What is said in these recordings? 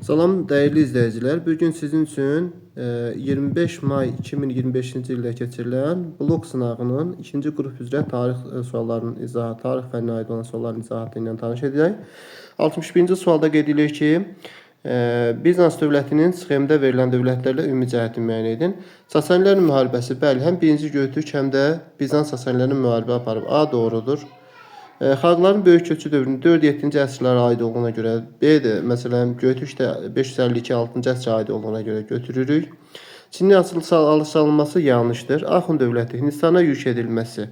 Salam dəyərli izləyicilər. Bugün sizin üçün 25 may 2025-ci ildə keçirilən blok sınağının ikinci qrup üzrə tarix suallarının izahı, tarix fənninə aid olan sualların izahatı ilə tanış edəcək. 61-ci sualda qeyd edilir ki, Bizans dövlətinin sxemdə verilən dövlətlərlə ümumi cəhəti müəyyən edin. Sasanilərin müharibəsi, bəli, həm 1-ci Göytürk, həm də Bizans Sasanilərin müharibə aparıb. A doğrudur. Xalqların böyük köçü dövrünün 4-7-ci əsrlərə aid olduğuna görə, B də məsələn Göytürkdə 552-6-cı əsrə aid olduğuna görə götürürük. Çinin alış-salınması yanlışdır. Axund dövləti Hindistana yürüş edilməsi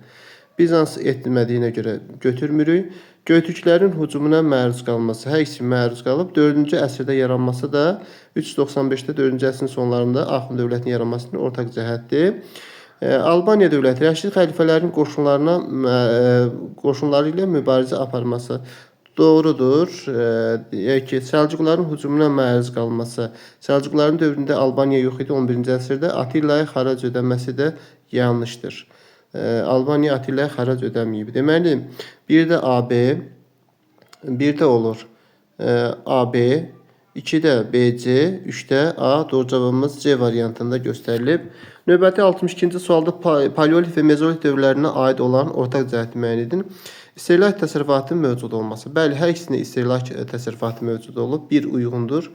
Bizans etmədiyinə görə götürmürük. Göytürklərin hücumuna məruz qalması, hər ikisi məruz qalıb. 4-cü əsrdə yaranması da 395-də 4-cü əsrin sonlarında Axund dövlətinin yaranmasının ortaq cəhətdir. Albaniya dövləti Rəşid xəlifələrin qoşunları ilə mübarizə aparması doğrudur. Deyək ki, Səlcuqların hücumuna məruz qalması. Səlcuqların dövründə Albaniya yox idi 11-ci əsrdə. Atillaya xarac ödəməsi də yanlışdır. Albaniya Atillaya xarac ödəməyib. Deməli, bir də AB, bir də olur AB, 2-də BC, 3-də A, doğru cavabımız C variantında göstərilib. Növbəti 62-ci sualda paleolit və mezolit dövrlərinə aid olan ortaq cəhəti müəyyən edin. İstehlak təsərrüfatının mövcud olması. Bəli, hər ikisində istehlak təsərrüfatı mövcud olub. Bir uyğundur.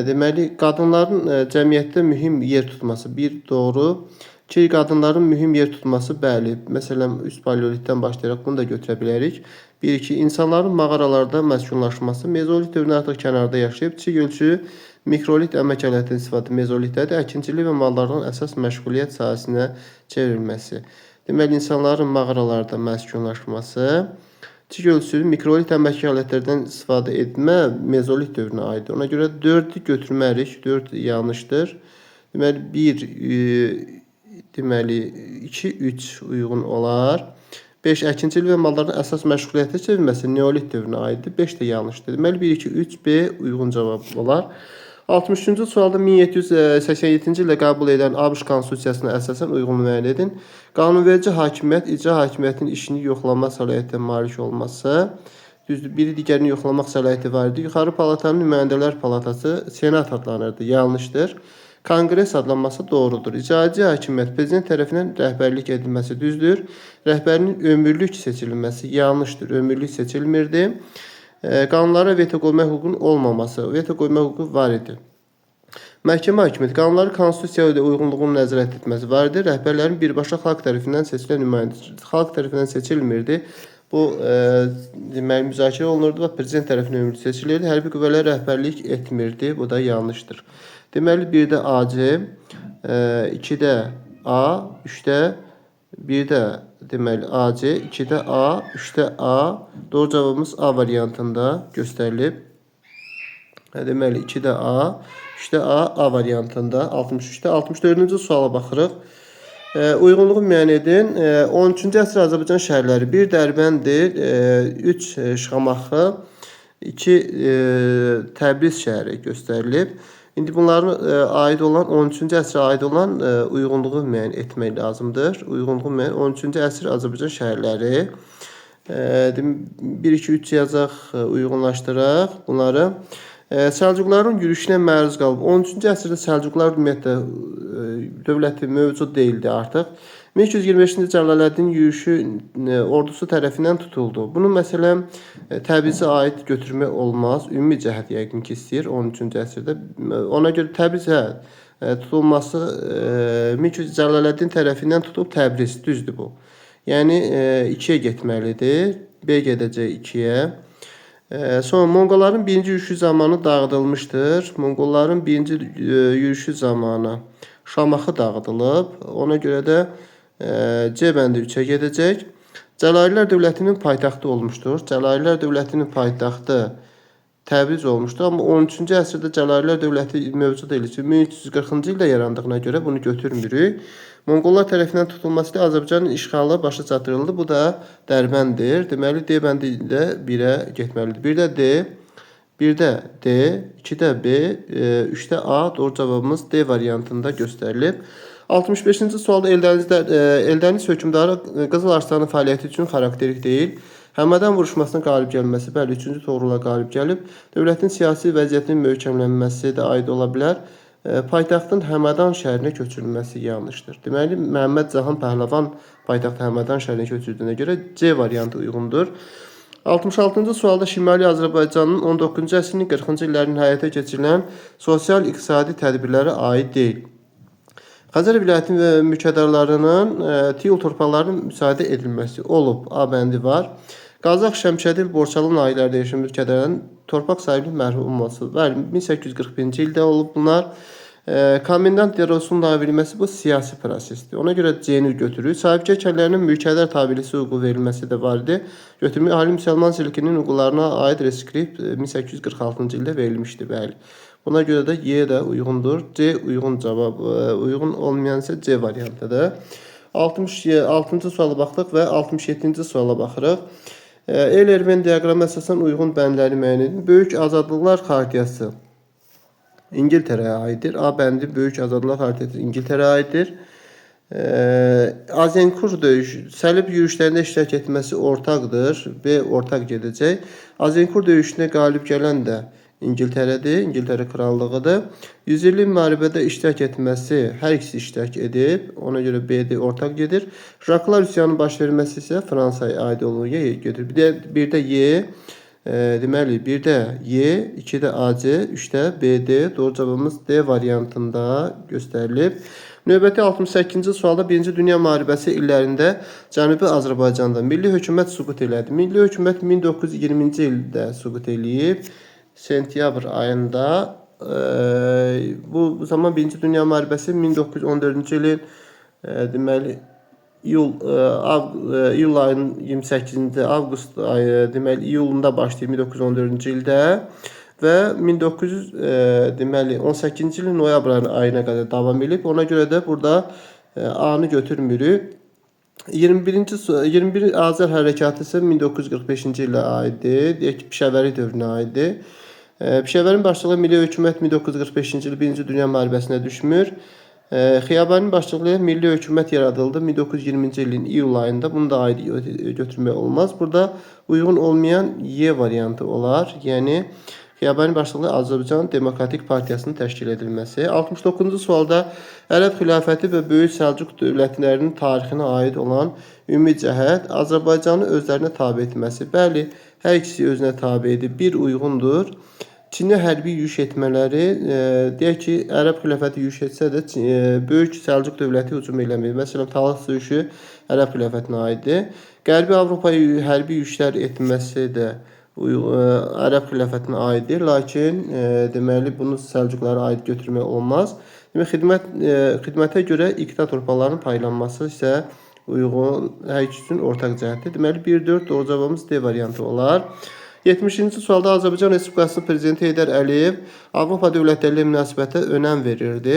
Deməli, qadınların cəmiyyətdə mühüm yer tutması. Bir doğru. Ki, qadınların mühüm yer tutması, bəli. Məsələn, üst paleolitdən başlayaraq bunu da götürə bilərik. 1-2. İnsanların mağaralarda məskunlaşması. Mezolit dövrünə artıq kənarda yaşayıb. Kiçik ölçü mikrolit əmək aləti istifadə mezolitdədir. Əkinçilik və mallardan əsas məşğuliyyət sahəsinə çevrilməsi. Deməli, insanların mağaralarda məskunlaşması. Kiçik ölçülü mikrolit əmək alətlərdən istifadə etmə mezolit dövrünə aiddir. Ona görə 4-ü götürmərik. 4 yanlışdır. Deməli, 2, 3 uyğun olar. 5. Əkinçilik və malların əsas məşğuliyyətə çevrilməsi neolit dövrünə aiddir. 5 də yanlışdır. Deməli, 1, 2, 3, B uyğun cavab olar. 63-cü sualda 1787-ci ildə qəbul edilən ABŞ Konstitusiyasına əsasən uyğun müəyyən edin. Qanunverici hakimiyyət, icra hakimiyyətinin işini yoxlama səlahiyyətinə malik olması. Düzdür, biri digərini yoxlamaq səlahiyyəti var idi. Yuxarı palatanın nümayəndələr palatası senat adlanırdı. Yanlışdır. Konqres adlanması doğrudur. İcraçı hakimiyyət prezident tərəfindən rəhbərlik edilməsi düzdür. Rəhbərinin ömürlük seçilməsi yanlışdır. Ömürlük seçilmirdi. Qanunlara veto qoyma hüququnun olmaması. Veto qoyma hüququ var idi. Məhkəmə hakimiyyəti qanunları konstitusiyaya ilə uyğunluğunu nəzarət etməsi var idi. Rəhbərlərin birbaşa xalq tərəfindən seçilən nümayəndə xalq tərəfindən seçilmirdi. Bu deməli müzakirə olunurdu və prezident tərəfindən ömürlük seçilirdi. Hərbi qüvvələr rəhbərlik etmirdi. Bu da yanlışdır. Deməli, 1-də AC, 2-də A, 3-də 1-də deməli AC, 2-də A, 3-də A. Doğru cavabımız A variantında göstərilib. Deməli, 2-də A, 3-də A, A variantında. 63-də 64-cü suala baxırıq. Uyğunluğu müəyyən edin. 13-cü əsr Azərbaycan şəhərləri 1 Dərbənddir, 3 Şamaxı, 2 Təbriz şəhəri göstərilib. İndi bunların aid olan 13-cü əsrə aid olan uyğunluğu müəyyən etmək lazımdır. Uyğunluğu müəyyən 13-cü əsr Azərbaycan şəhərləri 1, 2, 3 yazaq, uyğunlaşdıraq bunları. Səlcuqların yürüşünə məruz qalıb. 13-cü əsrdə Səlcuqlar ümumiyyətlə dövləti mövcud deyildi artıq. 1225-ci Cəlaləddin yürüşü ordusu tərəfindən tutuldu. Bunu məsələn Təbrizə aid götürmək olmaz. Ümumi cəhət yəqin ki istəyir 13-cü əsrdə. Ona görə Təbrizə tutulması 1200 Cəlaləddin tərəfindən tutulub Təbriz. Düzdür bu. Yəni 2-yə getməlidir. B gedəcək 2-yə. Sonra Monqolların 1-ci yürüşü zamanı dağıdılmışdır. Monqolların 1-ci yürüşü zamanı Şamaxı dağıdılıb. Ona görə də C bəndi 3-ə gedəcək. Cəlalilər dövlətinin paytaxtı olmuşdur. Cəlalilər dövlətinin paytaxtı Təbriz olmuşdur. Amma 13-cü əsrdə Cəlalilər dövləti mövcud deyil. 1340-cı ildə yarandığına görə bunu götürmürük. Monqollar tərəfindən tutulması da Azərbaycanın işğalı başa çatdırıldı. Bu da Dərbəndir. Deməli, D bəndi ilə 1-ə getməlidir. 1-də D, 1-də D, 2-də B, 3-də A. Doğru cavabımız D variantında göstərilib. 65-ci sualda Eldəniz hökmdarı Qızıl Arslanın fəaliyyəti üçün xarakterik deyil. Həmədan vuruşmasına qalib gəlməsi, bəli, 3-cü Toğrula qalib gəlib. Dövlətin siyasi vəziyyətinin möhkəmlənməsi də aid ola bilər. Paytaxtın Həmədan şəhərinə köçürülməsi yanlışdır. Deməli, Məhəmməd Cahan Pəhləvan paytaxtı Həmədan şəhərinə köçürdüyünə görə C variantı uyğundur. 66-cı sualda Şimali Azərbaycanın 19-cu əsrin 40-cı illərinin həyata keçirilən sosial-iqtisadi tədbirlərə aid deyil. Xəzər vilayətinin və mülkədarlarının tiyul torpaqlarının müsahidə edilməsi olub. A bəndi var. Qazax, Şəmkədil, Borçalı nahiyyələrdə yaşayan mülkədarların torpaq sahibi mərhum olması. Bəli, 1841-ci ildə olub bunlar. Komendant derosunun ləğv edilməsi bu siyasi prosesdir. Ona görə C-ni götürür. Sahibkar kəndlərinin mülkədar tabelisi hüququ verilməsi də var idi. Götürmə Ali Müsəlman Silkinin hüquqlarına aid reskript 1846-cı ildə verilmişdi. Bəli. Buna görə də Y də uyğundur. C uyğun cavab. Uyğun olmayan isə C variantıdır. 66-cı suala baxdıq və 67-ci suala baxırıq. Eyler-Venn diaqramı əsasən uyğun bəndləri müəyyən edin. Böyük Azadlıqlar Xartiyası İngiltərəyə aiddir. A bəndi Böyük Azadlıqlar Xartiyası İngiltərəyə aiddir. Azinkur döyüşü, səlib yürüşlərində iştirak etməsi ortaqdır. B ortaq gedəcək. Azinkur döyüşünə qalib gələn də İngiltərədir, İngiltərə krallığıdır. 100 illik müharibədə iştirak etməsi, hər ikisi iştirak edib, ona görə B-də ortaq gedir. Jaklar üsyanının baş verməsi isə Fransaya aid olduğu gedir. Bir də Y, deməli, bir də Y, 2-də AC, 3-də BD, doğru cavabımız D variantında göstərilib. Növbəti 68-ci sualda 1-ci Dünya müharibəsi illərində Cənubi Azərbaycanda milli hökumət süqut elədi. Milli hökumət 1920-ci ildə süqut eləyib. Sentyabr ayında bu zaman 1-ci Dünya müharibəsi 1914-cü ilin deməli iyul ayının 28-ci avqust ayı deməli iyulunda başlayıb 1914-cü ildə və 1918-ci ilin noyabr ayına qədər davam edib. Ona görə də burada A-nı götürmürük. 21 Azər hərəkatı isə 1945-ci ilə aiddir. Deyək ki, Pişəvəri dövrünə aiddir. Pişəvərin başçılığı milli hökumət 1945-ci il 1-ci Dünya müharibəsinə düşmür. Xiyabanın başçılığı milli hökumət yaradıldı 1920-ci ilin iyul ayında. Bunu da aid götürmək olmaz. Burada uyğun olmayan Y variantı olar. Yəni Xiyabanın başçılığı Azərbaycan Demokratik Partiyasının təşkil edilməsi. 69-cu sualda Ərəb xilafəti və Böyük Səlcuq dövlətlərinin tarixinə aid olan ümumi cəhət Azərbaycanı özlərinə tabe etməsi. Bəli, hər ikisi özünə tabe edib. Bir uyğundur. Çinə hərbi yürüş etmələri, deyək ki, Ərəb xilafəti yürüş etsə də Böyük Səlcuq dövləti hücum eləmir. Məsələn, Talas döyüşü Ərəb xilafətinə aiddir. Qərbi Avropaya hərbi yürüşlər etməsi də Ərəb xilafətinə aiddir. Lakin deməli bunu Səlcuqlara aid götürmək olmaz. Demək, xidmətə görə iqta torpaqlarının paylanması isə uyğun, hər ikisi üçün ortaq cəhətdir. Deməli 1-4 doğru cavabımız D variantı olar. 70-ci sualda Azərbaycan Respublikasının prezidenti Heydər Əliyev Avropa dövlətləri ilə münasibətə önəm verirdi.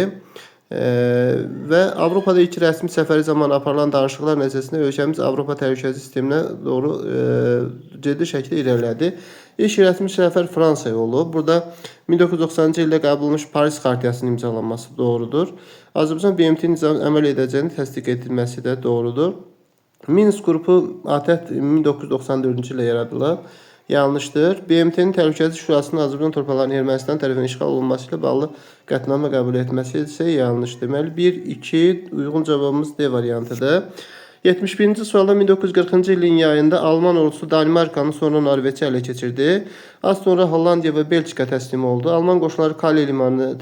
Və Avropada ilk rəsmi səfəri zamanı aparılan danışıqlar nəticəsində ölkəmiz Avropa təhlükəsizlik sisteminə doğru ciddi şəkildə irəlilədi. İlk rəsmi səfər Fransaya olub. Burada 1990-cı ildə qəbul olunmuş Paris Xartiyasının imzalanması doğrudur. Azərbaycan BMT-nin əməl edəcəyini təsdiq edilməsi də doğrudur. Minsk qrupu ATƏT 1994-cü ildə yaradılıb. Yanlışdır. BMT-nin Təhlükəsizlik Şurasının Azərbaycan torpaqlarının Ermənistan tərəfindən işğal olunması ilə bağlı qətnamə qəbul etməsi isə yanlışdır. Deməli 1-2 uyğun cavabımız D variantıdır. 71-ci sualda 1940-cı ilin yayında Alman ordusu Danimarkanın sonra Norveçi ələ keçirdi. Az sonra Hollandiya və Belçika təslim oldu. Alman qoşunları Kale limanını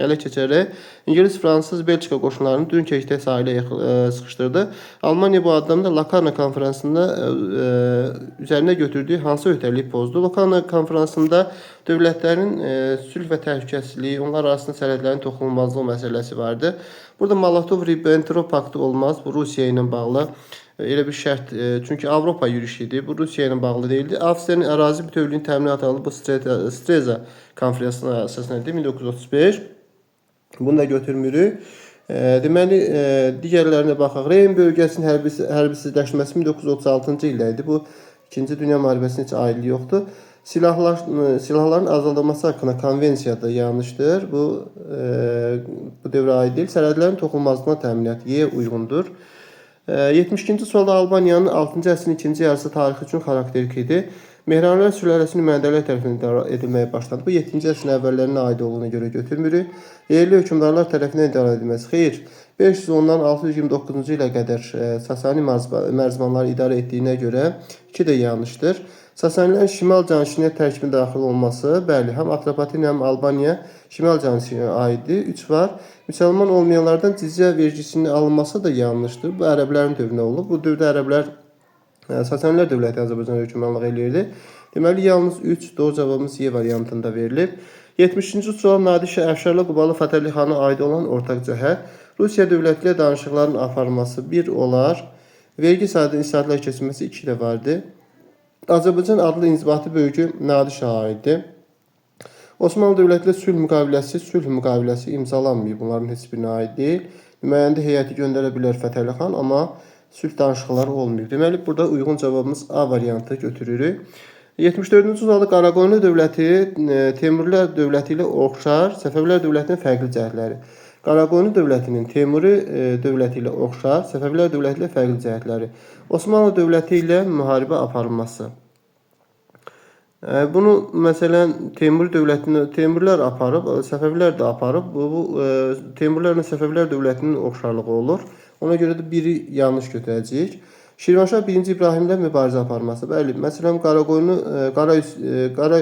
ələ keçirərək İngilis, Fransız, Belçika qoşunlarını Dünkerkdə sahilə sıxışdırdı. Almaniya bu addımda Locarno konferansında üzərinə götürdüyü hansı öhdəliyi pozdu? Locarno konferansında dövlətlərin sülh və təhlükəsizliyi, onlar arasında sərhədlərin toxunulmazlığı məsələsi vardı. Burada Molotov-Ribbentrop paktı olmaz. Bu Rusiya ilə bağlı elə bir şərt. Çünki Avropa yürüyüşüdür. Bu Rusiya ilə bağlı deyildi. Avstriyanın ərazi bütövlüyünün təminatı alınıb. Bu Streza konferansına əsasında 1935. Bunu da götürmürük. Deməli, digərlərinə baxaq. Reyn bölgəsinin hərbisizləşməsi 1936-cı ildə idi. Bu 2-ci Dünya müharibəsinin heç aidliyi yoxdur. Silahların azaldılması haqqında konvensiyada yanlışdır. Bu dövrə aid deyil. Sərhədlərin toxunulmazlığına təminat Y uyğundur. 72-ci sualda Albaniyanın 6-cı əsrin ikinci yarısı tarixi üçün xarakterik idi. Mehranilər sülaləsinin nümayəndələr tərəfindən idarə edilməyə başlandı. Bu 7-ci əsrin əvvəllərinə aid olduğuna görə götürmürük. Yerli hökmdarlar tərəfindən idarə edilməsi. Xeyr, 510-dan 629-cu ilə qədər Sasani mərzbanları idarə etdiyinə görə 2 də yanlışdır. Sasanilərin şimal canişinə tərkibində daxil olması, bəli, həm Atropatena, həm Albaniya şimal canişinə aiddir. 3 var. Müsəlman olmayanlardan cizyə vergisinin alınması da yanlışdır. Bu ərəblərin dövrünə olub. Bu dövrdə ərəblər Sasanilər dövləti Azərbaycana hökmranlıq eləyirdi. Deməli, yalnız 3 doğru cavabımız Y variantında verilib. 70-ci sual Nadir Şah Əfşarlı Qubalı Fətəli xana aid olan ortaq cəhət. Rusiya dövləti ilə danışıqların aparılması 1 olar. Vergi sayıda islahatlar keçirilməsi 2 də vardı. Azərbaycan adlı inzibati bölgü Nadir Şaha aiddir. Osmanlı dövləti ilə sülh müqaviləsi imzalanmayıb. Bunların heç birinə aid deyil. Nümayəndə heyəti göndərə bilər Fətəli xan, amma sülh danışıqları olmayıb. Deməli, burada uyğun cavabımız A variantı götürürük. 74-cü sualda Qaraqoyunlu dövləti Teymurilər dövləti ilə oxşar, Səfəvilər dövlətinin fərqli cəhətləri. Qaraqoyunlu dövlətinin Teymuri dövləti ilə oxşar, Səfəvilər dövləti ilə fərqli cəhətləri. Osmanlı dövləti ilə müharibə aparılması. Bunu məsələn Teymuri dövlətini Teymurilər aparıb, Səfəvilər də aparıb. Bu Teymurlərlə Səfəvilər dövlətinin oxşarlığı olur. Ona görə də biri yanlış götürəcəyik. Şirvanşah 1-ci İbrahimlə mübarizə aparması. Bəli, məsələn Qara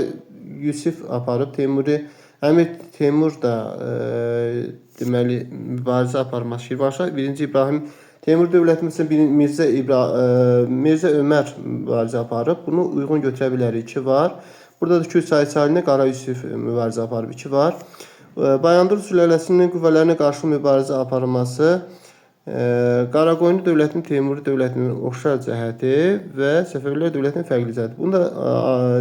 Yusif aparıb, Əmir Teymur da deməli mübarizə aparması. Şirvanşah 1-ci İbrahim Teymur dövləti məsələn Mirzə Ömər mübarizə aparıb. Bunu uyğun götürə bilərik. 2 var. Burada da Kür çayı Qara Yusif mübarizə aparıb. 2 var. Bayandur sülaləsinin qüvvələrinə qarşı mübarizə aparılması. Qaraqoyunlu dövlətinin Teymuri dövlətinin oxşar cəhəti və Səfəvilər dövlətinin fərqli cəhəti. Bunu da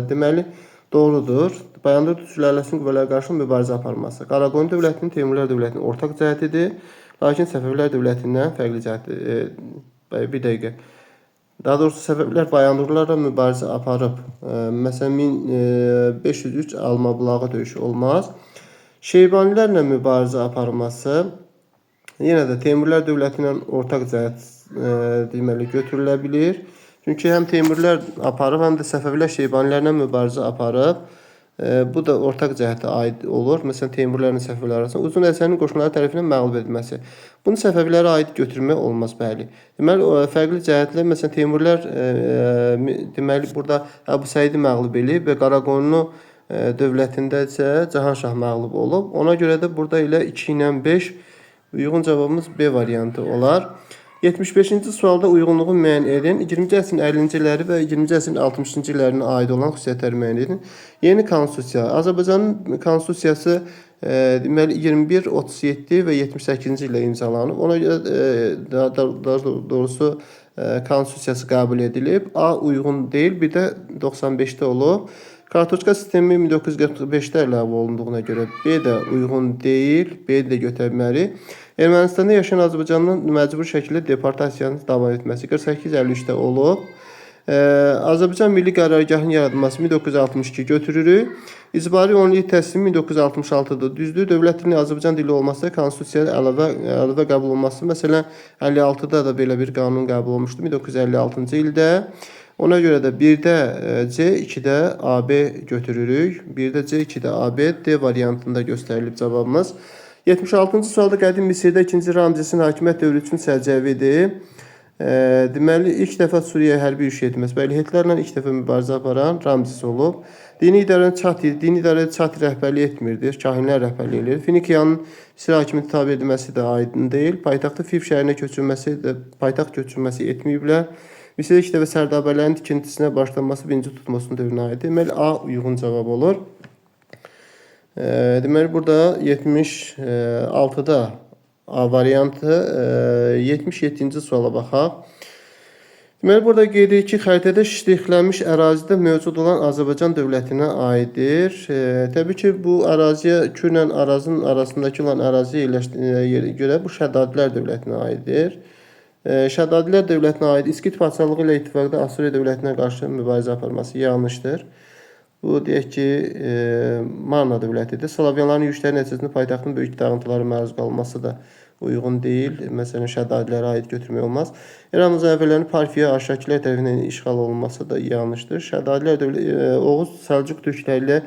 deməli doğrudur. Bayandur sülaləsinin qüvvələrə qarşı mübarizə aparılması. Qaraqoyunlu dövlətinin Teymurilər dövlətinin ortaq cəhətidir. Lakin Səfəvilər dövlətindən fərqli cəhətdir. Bir dəqiqə. Daha doğrusu Səfəvilər Bayandurlarla mübarizə aparıb. Məsələn 1503 Alma bulağı döyüşü olmaz. Şeybanilərlə mübarizə aparılması yenə də Teymurilər dövləti ilə ortaq cəhət deməli götürülə bilir. Çünki həm Teymurilər aparıb, həm də Səfəvilər Şeybanilərlə mübarizə aparıb. Bu da ortaq cəhətə aid olur. Məsələn, Teymurlərlə Səfəvilər arasında Uzun Həsənin qoşunları tərəfindən məğlub edilməsi. Bunu Səfəvilərə aid götürmək olmaz, bəli. Deməli, fərqli cəhətlər, məsələn, Teymurlər deməli burada Əbu Səidi məğlub edib və Qaraqoyunlu dövlətində isə Cahanşah məğlub olub. Ona görə də burada ilə 2 ilə 5 uyğun cavabımız B variantı olar. 75-ci sualda uyğunluğu müəyyən edin. 20-ci əsrin 50-ci illəri və 20-ci əsrin 60-cı illərinə aid olan xüsusiyyətləri müəyyən edin. Yeni konstitusiya. Azərbaycanın konstitusiyası deməli 21, 37 və 78-ci ildə imzalanıb. Ona görə daha doğrusu konstitusiyası qəbul edilib. A uyğun deyil, bir də 95-də olub. Kartoçka sistemi 1945-də əlavə olunduğuna görə B də uyğun deyil, B də götürməliyik. Ermənistanda yaşayan Azərbaycanın məcbur şəkildə deportasiyanın davam etməsi 48-53-də olub. Azərbaycan Milli Qərargahının yaradılması 1962 götürürük. İcbari 10 illik təhsil 1966-da düzdür. Dövlət dilinin Azərbaycan dili olması, konstitusiyaya əlavə qəbul olması. Məsələn, 56-da da belə bir qanun qəbul olmuşdu 1956-cı ildə. Ona görə də 1-də C, 2-də AB götürürük. 1-də C, 2-də AB, D variantında göstərilib cavabımız. 76-cı sualda qədim Misirdə 2-ci Ramzesin hakimiyyət dövrü üçün səciyyəvidir. Deməli, ilk dəfə Suriyaya hərbi yürüş etməsi. Bəli, Hitlerlə ilk dəfə mübarizə aparan Ramzes olub. Dini idarədə çat rəhbərlik etmirdir, kahinlər rəhbərlik edir. Finikiyanın Misir hakimiyyəti tabe edilməsi də aydın deyil. Paytaxtı Fif şəhərinə köçürülməsi də paytaxt köçürülməsi etməyiblər. Misirdə ilk dəfə sərdabələrin tikintisinə başlanması 1-ci Tutmosun dövrünə aiddir. Deməli, A uyğun cavab olur. Deməli, burada 76-da A variantı, 77-ci suala baxaq. Deməli, burada qeyd edirik ki, xəritədə ştrixlənmiş ərazidə mövcud olan Azərbaycan dövlətinə aiddir. Təbii ki, bu əraziyə Kürlə Arazın arasındakı olan əraziyə görə bu Şəddadilər dövlətinə aiddir. Şəddadilər dövlətinə aid İskit padşahlığı ilə ittifaqda Asuriya dövlətinə qarşı mübarizə aparması yanlışdır. Bu deyək ki, Marna dövlətidir. Slavyanların yürüşləri nəticəsində paytaxtın böyük dağıntılara məruz qalması da uyğun deyil. Məsələn, şədaidilərə aid götürmək olmaz. İran müzəffərlərinin Parfiya Arşakilər tərəfindən işğal olunması da yanlışdır. Şədaidlər Oğuz Səlcuq türkləri ilə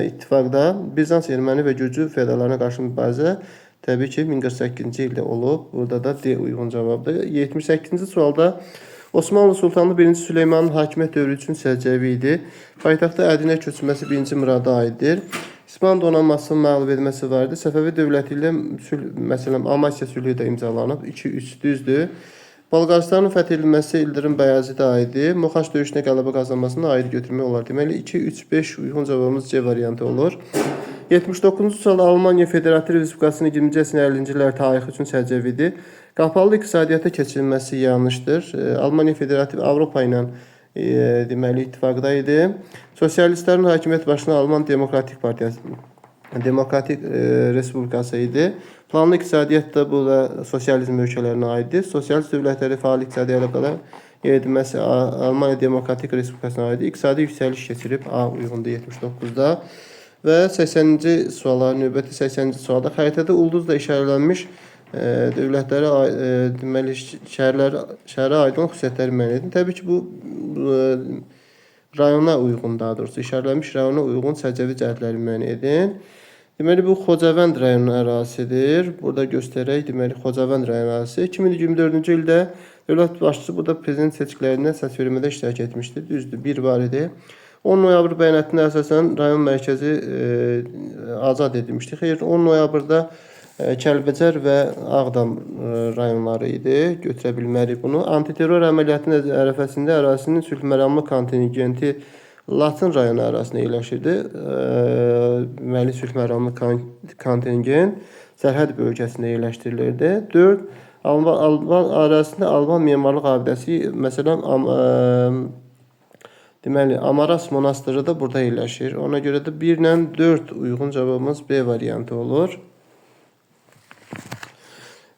ittifaqda Bizans erməni və gürcü feodallarına qarşı mübarizə təbii ki 1048-ci ildə olub. Burada da D uyğun cavabdır. 78-ci sualda Osmanlı Sultanı 1. Süleymanın hakimiyyət dövrü üçün səciyyəvi idi. Paytaxtda Ədinə köçürməsi 1. Murada aiddir. İspan donanmasının məğlub edilməsi var idi. Səfəvi dövləti ilə məsələn Amasya sülhü də imzalanıb. 2-3 düzdür. Bolqarıstanın fəth edilməsi İldırım Bəyazitə aiddir. Moxaç döyüşünə qələbə qazanmasına aid götürmək olar. Deməli 2-3-5 uyğun cavabımız C variantı olur. 79-cu sualda Almaniya Federativ Respublikasının 20-ci əsrin 50-ci illər tarixi üçün səciyyəvidir. Qapalı iqtisadiyyata keçirilməsi yanlışdır. Almaniya Federativ Avropa ilə deməli ittifaqda idi. Sosialistlərin hakimiyyət başına Alman Demokratik Partiyası, Demokratik Respublikası idi. Planlı iqtisadiyyat da bu da sosializm ölkələrinə aiddir. Sosialist dövlətləri fəal iqtisadi əlaqələr yeridilməsi Almaniya Demokratik Respublikasına aiddir. İqtisadi yüksəliş keçirib A uyğundur 79-da. Və 80-ci suala, növbəti 80-ci sualda xəritədə ulduzla işarələnmiş dövlətlərə deməli şəhərə aid olan xüsusiyyətləri müəyyən edin. Təbii ki bu rayona uyğun, daha doğrusu işarələnmiş rayona uyğun səciyyəvi cəhətləri müəyyən edin. Deməli bu Xocavənd rayonunun ərazisidir. Burada göstərək, deməli Xocavənd rayon ərazisi 2024-cü ildə dövlət başçısı burada prezident seçkilərində səs vermədə iştirak etmişdi. Düzdür, bir var idi. 10 noyabr bəyanatına əsasən rayon mərkəzi azad edilmişdi. Xeyr, 10 noyabrda Kəlbəcər və Ağdam rayonları idi. Götürə bilmərik bunu. Antiterror əməliyyatının ərəfəsində ərazisinin sülh məramlı kontingenti Latın rayonu ərazisində yerləşirdi. Deməli sülh məramlı kontingent sərhəd bölgəsində yerləşdirilirdi. 4. Alban ərazisində Alban memarlıq abidəsi, məsələn, deməli Amaras monastırı da burada yerləşir. Ona görə də 1 ilə 4 uyğun cavabımız B variantı olur.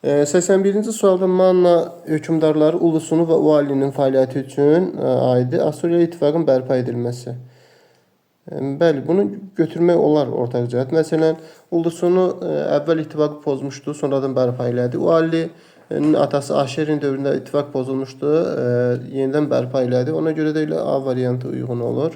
81-ci sualda Manna hökmdarları ulusunu və valinin fəaliyyəti üçün aiddir. Asuriya ittifaqının bərpa edilməsi. Bəli, bunu götürmək olar ortaq cəhət. Məsələn, ulusunu əvvəl ittifaqı pozmuşdu, sonradan bərpa elədi. Valinin atası Aşerin dövründə ittifaq pozulmuşdu, yenidən bərpa elədi. Ona görə də elə A variantı uyğun olur.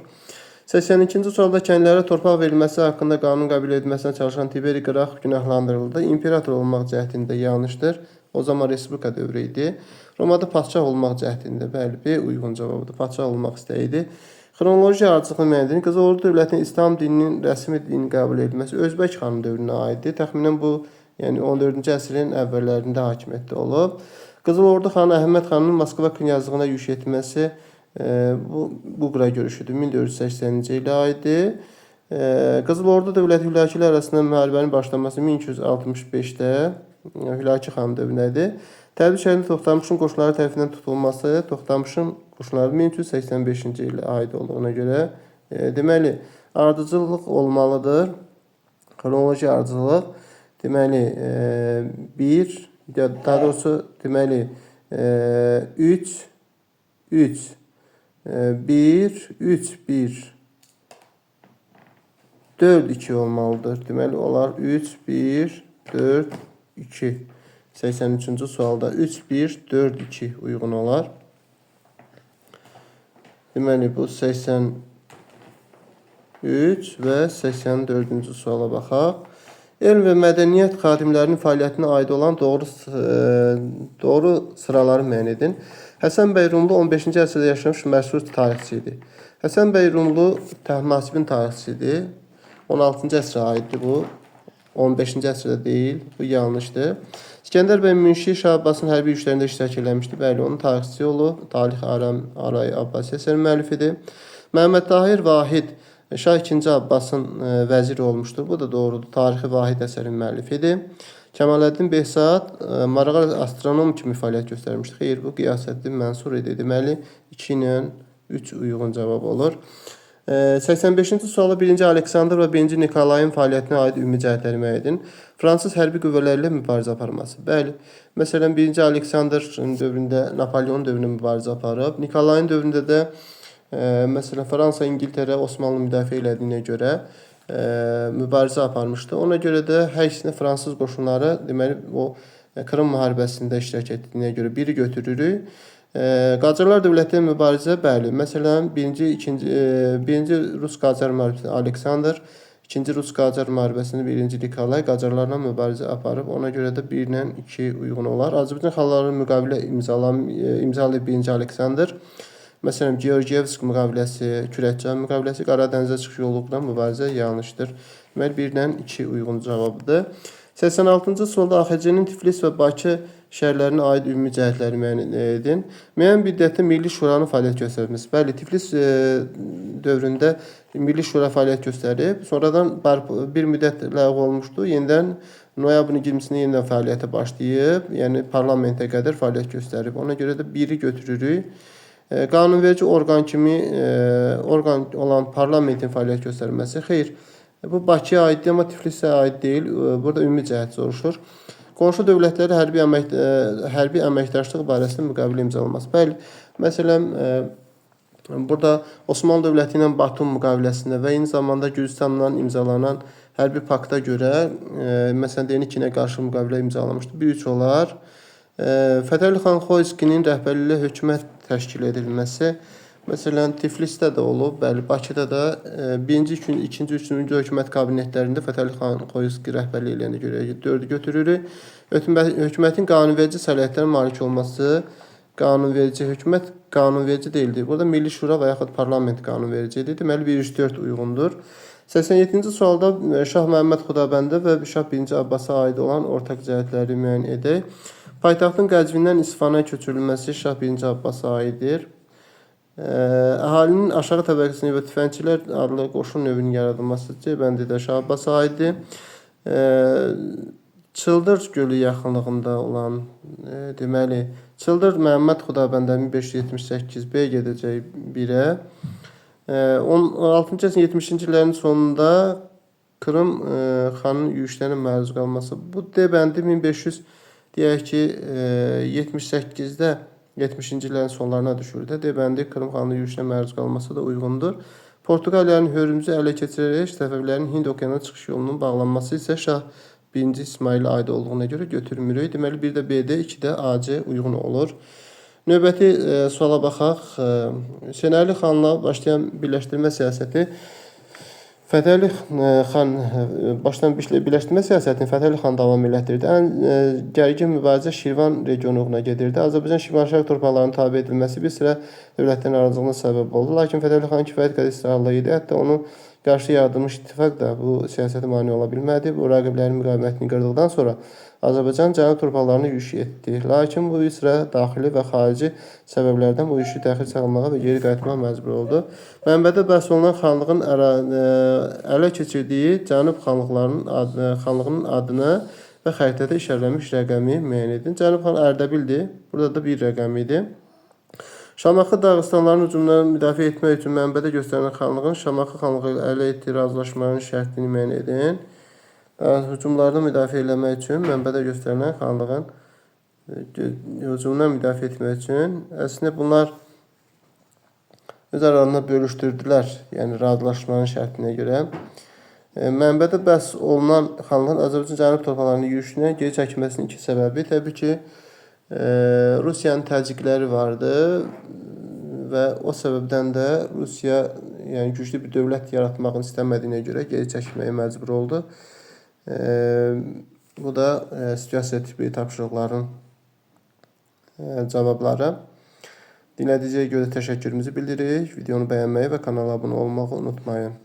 82-ci sualda kəndlərə torpaq verilməsi haqqında qanun qəbul edilməsinə çalışan Tiberi Qrax günahlandırıldı. İmperator olmaq cəhdində yanlışdır. O zaman Respublika dövrü idi. Romada padşah olmaq cəhdində, bəli, B uyğun cavabıdır. Padşah olmaq istəyidir. Xronoloji ardıcılıq müəyyən edin. Qızıl Ordu dövlətinin İslam dininin rəsmi dini qəbul edilməsi Özbək xanı dövrünə aiddir. Təxminən bu, yəni 14-cü əsrin əvvəllərində hakimiyyətdə olub. Qızıl Ordu xanı Əhməd xanın Moskva knyazlığına yürüş etməsi bu Buqra görüşüdür. 1480-ci ilə aiddir. Qızıl Ordu dövləti Hülakilər arasında müharibənin başlaması 1265-də Hülaki xan dövründədir. Təbriz şəhərində Toxtamışın qoşunları tərəfindən tutulması Toxtamışın qoşunları 1385-ci ilə aid olduğuna görə deməli ardıcıllıq olmalıdır. Xronoloji ardıcıllıq deməli 1, daha doğrusu deməli 3 1 3 1 4 2 olmalıdır. Deməli olar 3 1 4 2. 83-cü sualda 3 1 4 2 uyğun olar. Deməli bu 83 və 84-cü suala baxaq. Elm və mədəniyyət xadimlərinin fəaliyyətinə aid olan doğru sıraları müəyyən edin. Həsən bəy Rumlu 15-ci əsrdə yaşamış məşhur tarixçi idi. Həsən bəy Rumlu Təhmasibin tarixçisidir. 16-cı əsrə aiddir bu. 15-ci əsrdə deyil. Bu yanlışdır. İskəndər bəy Münşi Şah Abbasın hərbi yürüşlərində iştirak eləmişdi. Bəli, onun tarixçisi olub. Tarix Aray Abbasi əsərin müəllifidir. Məhəmməd Tahir Vahid Şah 2. Abbasın vəziri olmuşdur. Bu da doğrudur. Tarixi Vahid əsərin müəllifidir. Kəmaləddin Behzad Marağalı astronom kimi fəaliyyət göstərmişdi. Xeyr, bu Qiyasəddin Mənsur idi. Deməli 2 ilə 3 uyğun cavab olur. 85-ci suala 1-ci Aleksandr və 1-ci Nikolayın fəaliyyətinə aid ümumi cəhətləri müəyyən edin. Fransız hərbi qüvvələri ilə mübarizə aparması. Bəli, məsələn 1-ci Aleksandr dövründə Napolyon dövründə mübarizə aparıb. Nikolayın dövründə də məsələn Fransa, İngiltərə, Osmanlı müdafiə elədiyinə görə mübarizə aparmışdı. Ona görə də hər ikisinə fransız qoşunları deməli o Krım müharibəsində iştirak etdiyinə görə biri götürürük. Qacarlar dövləti mübarizə bəli. Məsələn, birinci Rus-Qacar müharibəsində Aleksandr, ikinci Rus-Qacar müharibəsində birinci Nikolay Qacarlarla mübarizə aparıb. Ona görə də 1 ilə 2 uyğun olar. Azərbaycan xalqları müqavilə imzalayıb birinci Aleksandr. Məsələn, Georgiyevsk müqaviləsi, Kürəkçay müqaviləsi, Qara dənizə çıxış yolluqla mübarizə yanlışdır. Deməli, 1 ilə 2 uyğun cavabdır. 86-cı sualda AXC-nin Tiflis və Bakı şəhərlərinə aid ümumi cəhətləri müəyyən edin. Müəyyən müddətdə Milli Şuranın fəaliyyət göstərməsi. Bəli, Tiflis dövründə Milli Şura fəaliyyət göstərib. Sonradan bir müddət ləğv olmuşdu. Yenidən noyabrın 20-sində yenidən fəaliyyətə başlayıb. Yəni parlamentə qədər fəaliyyət göstərib. Ona görə də 1-i götürürük. Qanunverici orqan kimi orqan olan parlamentin fəaliyyət göstərməsi. Xeyr, bu Bakıya aiddir, amma Tiflisə aid deyil. Burada ümumi cəhət soruşur. Qonşu dövlətlərlə hərbi əməkdaşlıq barəsində müqavilə imzalanması. Bəli, məsələn, burada Osmanlı dövləti ilə Batum müqaviləsində və eyni zamanda Gürcüstanla imzalanan hərbi pakta görə, məsələn, Denikinə qarşı müqavilə imzalamışdı. 1-3 olar. Fətəli xan Xoyskinin rəhbərliyi ilə hökumət təşkil edilməsi. Məsələn, Tiflisdə də olub, bəli, Bakıda da 1-ci, 2-ci, 3-cü hökumət kabinetlərində Fətəli xan Xoyski rəhbərliyi ilə görə 4-ü götürürük. Hökumətin qanunverici səlahiyyətlərə malik olması, hökumət qanunverici deyildir. Burada Milli Şura və yaxud parlament qanunvericidir. Deməli, 1-3-4 uyğundur. 87-ci sualda Şah Məhəmməd Xudabəndə və Şah 1-ci Abbasa aid olan ortaq cəhətləri müəyyən edək. Paytaxtın Qəzvindən İsfahana köçürülməsi Şah 1-ci Abbasa aiddir. Əhalinin aşağı təbəqəsinin və tüfəngçilər adlı qoşun növünün yaradılması Ceybəndədə Şah Abbasa aiddir. Çıldır gölü yaxınlığında olan, deməli, Çıldır Məhəmməd Xudabəndə 1578 B gedəcək 1-ə. 16-cı əsrin 70-ci illərin sonunda Krım xanın yürüşlərinə məruz qalması. Bu D-bəndi 1500 deyək ki, 78-də 70-ci illərin sonlarına düşür də. D-bəndi Krım xanının yürüşünə məruz qalması da uyğundur. Portuqaliyanın Hörmüzü ələ keçirərək Səfəvilərin Hind okeanına çıxış yolunun bağlanması isə Şah 1-ci İsmailə aid olduğuna görə götürmürük. Deməli, 1-də B-də, 2-də AC uyğun olur. Növbəti suala baxaq. Hüseynəli xanla başlayan birləşdirmə siyasəti Fətəli xan birləşdirmə siyasətini Fətəli xan davam elətdirdi. Ən gərgin mübarizə Şirvan regionuna gedirdi. Azərbaycan Şirvanşah torpaqlarının tabe edilməsi bir sıra dövlətlərin ayrılığına səbəb oldu. Lakin Fətəli xan kifayət qədər israrlı idi. Hətta onun qarşı yaradılmış ittifaq da bu siyasətə mane ola bilmədi. Bu rəqiblərin müqavimətini qırdıqdan sonra Azərbaycan cənub torpaqlarına yürüş etdi. Lakin bu bir sıra daxili və xarici səbəblərdən bu yürüşü təxir salmağa və geri qayıtmağa məcbur oldu. Mənbədə bəhs olunan xanlığın ələ keçirdiyi cənub xanlığının adını və xəritədə işarələnmiş rəqəmi müəyyən edin. Cənub xan Ərdəbildir. Burada da bir rəqəm idi. Şamaxı Dağıstanların hücumlarını müdafiə etmək üçün mənbədə göstərilən xanlığın Şamaxı xanlığı ilə əldə etdiyi razılaşmanın şərtini müəyyən edin. Hücumlardan müdafiə etmək üçün mənbədə göstərilən xanlığın hücumdan müdafiə etmək üçün əslində bunlar öz aralarında bölüşdürdülər. Yəni razılaşmanın şərtinə görə. Mənbədə bəhs olunan xanlığın Azərbaycan cənub torpaqlarının yürüşünə geri çəkilməsinin 2 səbəbi təbii ki, Rusiyanın təzyiqləri vardı və o səbəbdən də Rusiya yəni güclü bir dövlət yaratmağını istəmədiyinə görə geri çəkilməyə məcbur oldu. Bu da siyasi tipi tapşırıqların cavabları. Dinlədiyinizə görə təşəkkürümüzü bildiririk. Videonu bəyənməyi və kanala abunə olmağı unutmayın.